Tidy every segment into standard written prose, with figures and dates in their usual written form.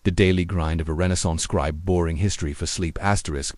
The daily grind of a Renaissance scribe, boring history for sleep.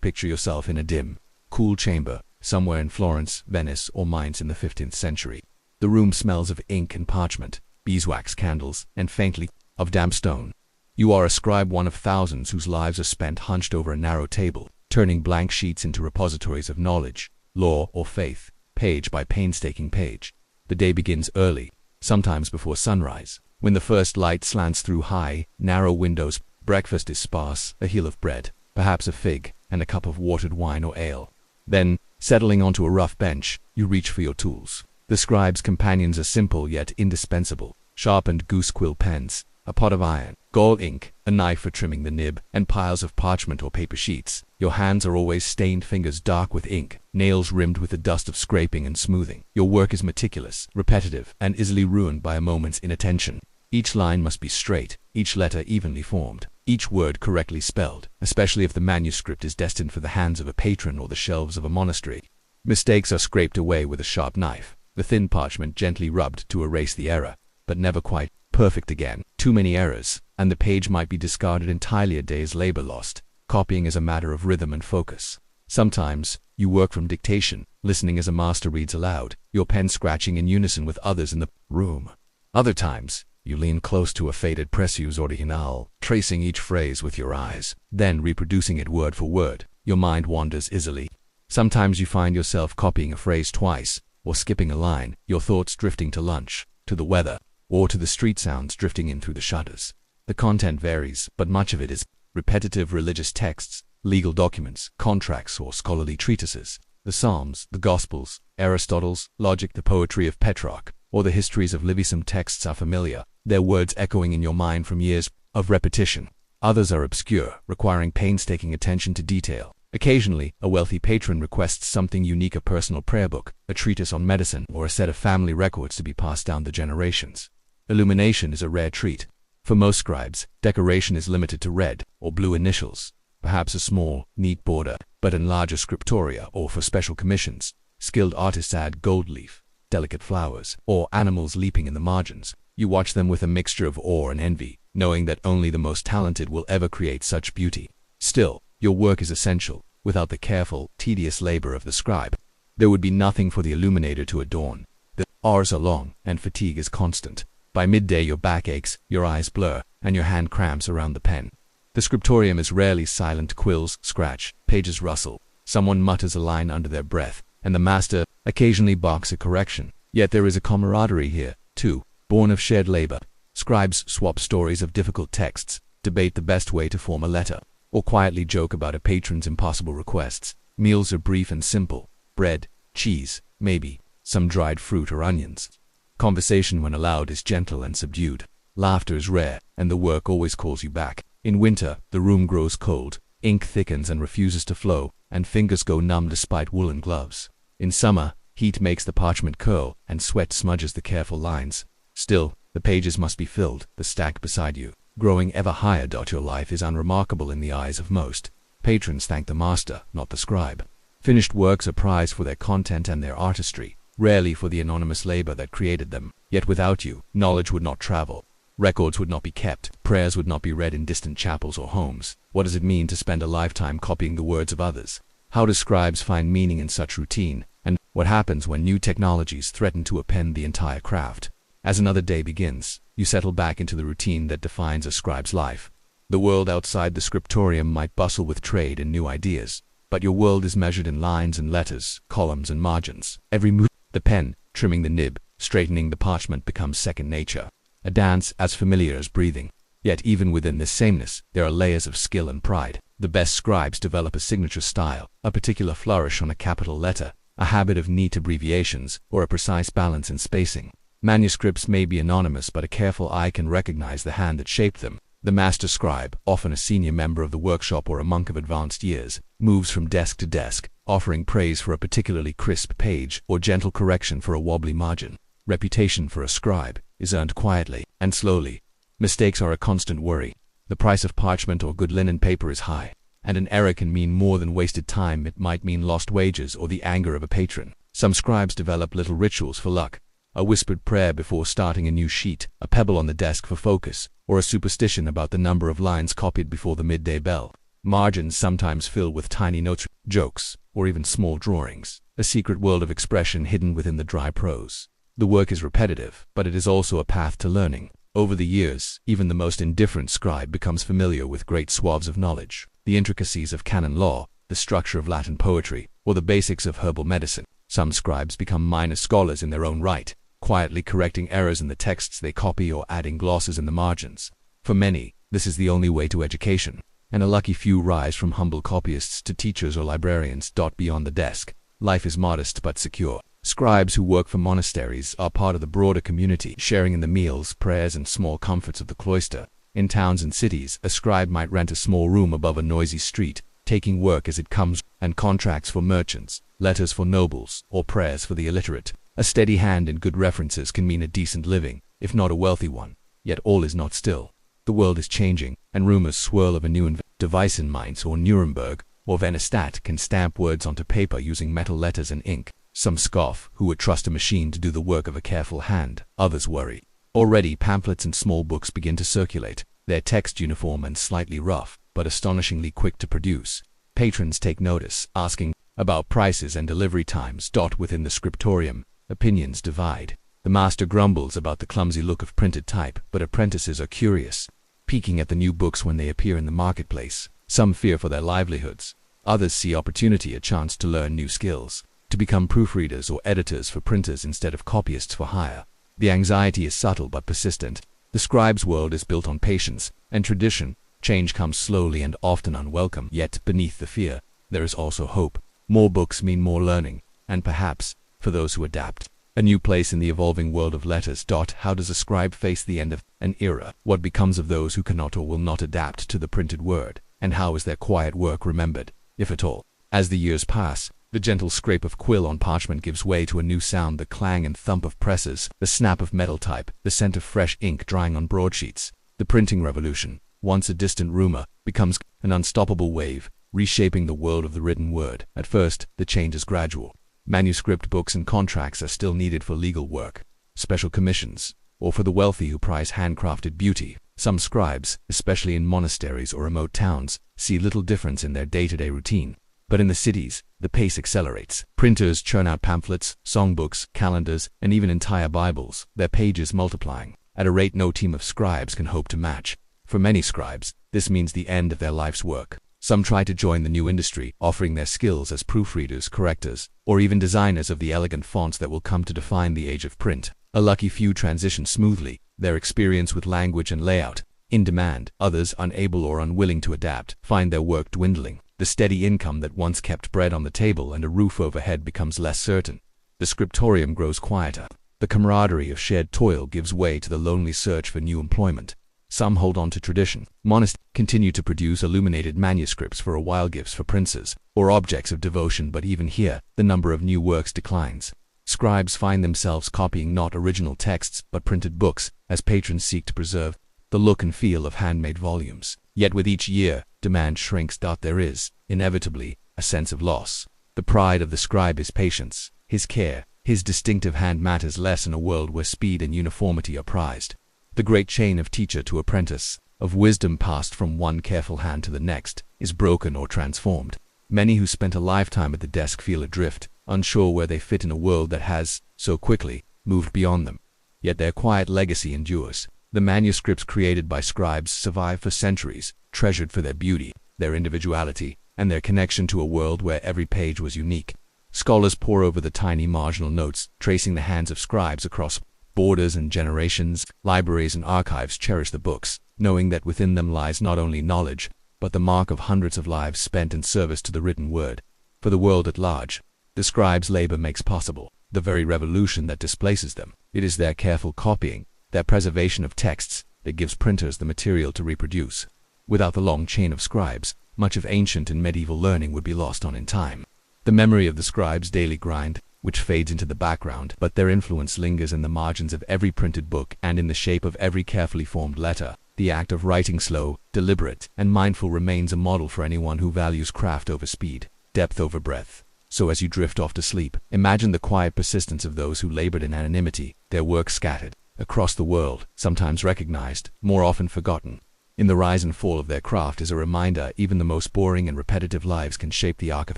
Picture yourself in a dim, cool chamber, somewhere in Florence, Venice, or Mainz in the 15th century. The room smells of ink and parchment, beeswax candles, and faintly of damp stone. You are a scribe, one of thousands whose lives are spent hunched over a narrow table, turning blank sheets into repositories of knowledge, law, or faith, page by painstaking page. The day begins early, sometimes before sunrise, when the first light slants through high, narrow windows. Breakfast is sparse, a heel of bread, perhaps a fig, and a cup of watered wine or ale. Then, settling onto a rough bench, you reach for your tools. The scribe's companions are simple yet indispensable: sharpened goose quill pens, a pot of iron, gall ink, a knife for trimming the nib, and piles of parchment or paper sheets. Your hands are always stained, fingers dark with ink, nails rimmed with the dust of scraping and smoothing. Your work is meticulous, repetitive, and easily ruined by a moment's inattention. Each line must be straight, each letter evenly formed, each word correctly spelled, especially if the manuscript is destined for the hands of a patron or the shelves of a monastery. Mistakes are scraped away with a sharp knife, the thin parchment gently rubbed to erase the error, but never quite perfect again. Too many errors, and the page might be discarded entirely, a day's labor lost. Copying is a matter of rhythm and focus. Sometimes, you work from dictation, listening as a master reads aloud, your pen scratching in unison with others in the room. Other times, you lean close to a faded précieux original, tracing each phrase with your eyes, then reproducing it word for word. Your mind wanders easily. Sometimes you find yourself copying a phrase twice, or skipping a line, your thoughts drifting to lunch, to the weather, or to the street sounds drifting in through the shutters. The content varies, but much of it is repetitive religious texts, legal documents, contracts, or scholarly treatises. The Psalms, the Gospels, Aristotle's logic, the poetry of Petrarch, or the histories of Livy. Some texts are familiar, their words echoing in your mind from years of repetition. Others are obscure, requiring painstaking attention to detail. Occasionally, a wealthy patron requests something unique: a personal prayer book, a treatise on medicine, or a set of family records to be passed down the generations. Illumination is a rare treat. For most scribes, decoration is limited to red or blue initials, perhaps a small, neat border, but in larger scriptoria or for special commissions, skilled artists add gold leaf, delicate flowers, or animals leaping in the margins. You watch them with a mixture of awe and envy, knowing that only the most talented will ever create such beauty. Still, your work is essential. Without the careful, tedious labor of the scribe, there would be nothing for the illuminator to adorn. The hours are long, and fatigue is constant. By midday your back aches, your eyes blur, and your hand cramps around the pen. The scriptorium is rarely silent. Quills scratch, pages rustle, someone mutters a line under their breath, and the master occasionally barks a correction. Yet there is a camaraderie here, too, born of shared labor. Scribes swap stories of difficult texts, debate the best way to form a letter, or quietly joke about a patron's impossible requests. Meals are brief and simple: bread, cheese, maybe some dried fruit or onions. Conversation, when allowed, is gentle and subdued. Laughter is rare, and the work always calls you back. In winter, the room grows cold, ink thickens and refuses to flow, and fingers go numb despite woolen gloves. In summer, heat makes the parchment curl, and sweat smudges the careful lines. Still, the pages must be filled, the stack beside you, growing ever higher. Your life is unremarkable in the eyes of most. Patrons thank the master, not the scribe. Finished works are prized for their content and their artistry, rarely for the anonymous labor that created them. Yet without you, knowledge would not travel, records would not be kept, prayers would not be read in distant chapels or homes. What does it mean to spend a lifetime copying the words of others? How do scribes find meaning in such routine? And what happens when new technologies threaten to append the entire craft? As another day begins, you settle back into the routine that defines a scribe's life. The world outside the scriptorium might bustle with trade and new ideas, but your world is measured in lines and letters, columns and margins. Every move, the pen, trimming the nib, straightening the parchment, becomes second nature, a dance as familiar as breathing. Yet even within this sameness, there are layers of skill and pride. The best scribes develop a signature style, a particular flourish on a capital letter, a habit of neat abbreviations, or a precise balance in spacing. Manuscripts may be anonymous, but a careful eye can recognize the hand that shaped them. The master scribe, often a senior member of the workshop or a monk of advanced years, moves from desk to desk, offering praise for a particularly crisp page or gentle correction for a wobbly margin. Reputation for a scribe is earned quietly and slowly. Mistakes are a constant worry. The price of parchment or good linen paper is high, and an error can mean more than wasted time. It might mean lost wages or the anger of a patron. Some scribes develop little rituals for luck. a whispered prayer before starting a new sheet, a pebble on the desk for focus, or a superstition about the number of lines copied before the midday bell. Margins sometimes fill with tiny notes, jokes, or even small drawings, a secret world of expression hidden within the dry prose. The work is repetitive, but it is also a path to learning. Over the years, even the most indifferent scribe becomes familiar with great swaths of knowledge, the intricacies of canon law, the structure of Latin poetry, or the basics of herbal medicine. Some scribes become minor scholars in their own right, quietly correcting errors in the texts they copy or adding glosses in the margins. For many, this is the only way to education, and a lucky few rise from humble copyists to teachers or librarians. Beyond the desk, life is modest but secure. Scribes who work for monasteries are part of the broader community, sharing in the meals, prayers, and small comforts of the cloister. In towns and cities, a scribe might rent a small room above a noisy street, taking work as it comes, and contracts for merchants, letters for nobles, or prayers for the illiterate. A steady hand and good references can mean a decent living, if not a wealthy one. Yet all is not still. The world is changing, and rumors swirl of a new device in Mainz or Nuremberg, or Venice that can stamp words onto paper using metal letters and ink. Some scoff, who would trust a machine to do the work of a careful hand. Others worry. Already pamphlets and small books begin to circulate, their text uniform and slightly rough, but astonishingly quick to produce. Patrons take notice, asking about prices and delivery times. Within the scriptorium, opinions divide. The master grumbles about the clumsy look of printed type, but apprentices are curious, peeking at the new books when they appear in the marketplace. Some fear for their livelihoods. Others see opportunity, a chance to learn new skills, to become proofreaders or editors for printers instead of copyists for hire. The anxiety is subtle but persistent. The scribe's world is built on patience and tradition. Change comes slowly and often unwelcome, yet beneath the fear, there is also hope. More books mean more learning, and perhaps, for those who adapt, a new place in the evolving world of letters. How does a scribe face the end of an era? What becomes of those who cannot or will not adapt to the printed word? And how is their quiet work remembered, if at all? As the years pass, the gentle scrape of quill on parchment gives way to a new sound, the clang and thump of presses, the snap of metal type, the scent of fresh ink drying on broadsheets. The printing revolution, once a distant rumor, becomes an unstoppable wave, reshaping the world of the written word. At first, the change is gradual. Manuscript books and contracts are still needed for legal work, special commissions, or for the wealthy who prize handcrafted beauty. Some scribes, especially in monasteries or remote towns, see little difference in their day-to-day routine. But in the cities, the pace accelerates. Printers churn out pamphlets, songbooks, calendars, and even entire Bibles, their pages multiplying at a rate no team of scribes can hope to match. For many scribes, this means the end of their life's work. Some try to join the new industry, offering their skills as proofreaders, correctors, or even designers of the elegant fonts that will come to define the age of print. A lucky few transition smoothly, their experience with language and layout in demand. Others, unable or unwilling to adapt, find their work dwindling. The steady income that once kept bread on the table and a roof overhead becomes less certain. The scriptorium grows quieter. The camaraderie of shared toil gives way to the lonely search for new employment. Some hold on to tradition. Monasteries continue to produce illuminated manuscripts for a while, gifts for princes, or objects of devotion, but even here, the number of new works declines. Scribes find themselves copying not original texts, but printed books, as patrons seek to preserve the look and feel of handmade volumes. Yet with each year, demand shrinks. There is, inevitably, a sense of loss. The pride of the scribe is patience. His care, his distinctive hand matters less in a world where speed and uniformity are prized. The great chain of teacher to apprentice, of wisdom passed from one careful hand to the next, is broken or transformed. Many who spent a lifetime at the desk feel adrift, unsure where they fit in a world that has, so quickly, moved beyond them. Yet their quiet legacy endures. The manuscripts created by scribes survive for centuries, treasured for their beauty, their individuality, and their connection to a world where every page was unique. Scholars pore over the tiny marginal notes, tracing the hands of scribes across borders and generations. Libraries and archives cherish the books, knowing that within them lies not only knowledge, but the mark of hundreds of lives spent in service to the written word. For the world at large, the scribes' labor makes possible the very revolution that displaces them. It is their careful copying, their preservation of texts, that gives printers the material to reproduce. Without the long chain of scribes, much of ancient and medieval learning would be lost on in time. The memory of the scribes' daily grind, which fades into the background, but their influence lingers in the margins of every printed book and in the shape of every carefully formed letter. The act of writing slow, deliberate, and mindful remains a model for anyone who values craft over speed, depth over breadth. So as you drift off to sleep, imagine the quiet persistence of those who labored in anonymity, their work scattered across the world, sometimes recognized, more often forgotten. In the rise and fall of their craft is a reminder even the most boring and repetitive lives can shape the arc of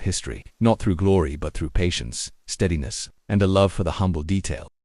history, not through glory but through patience, steadiness, and a love for the humble detail.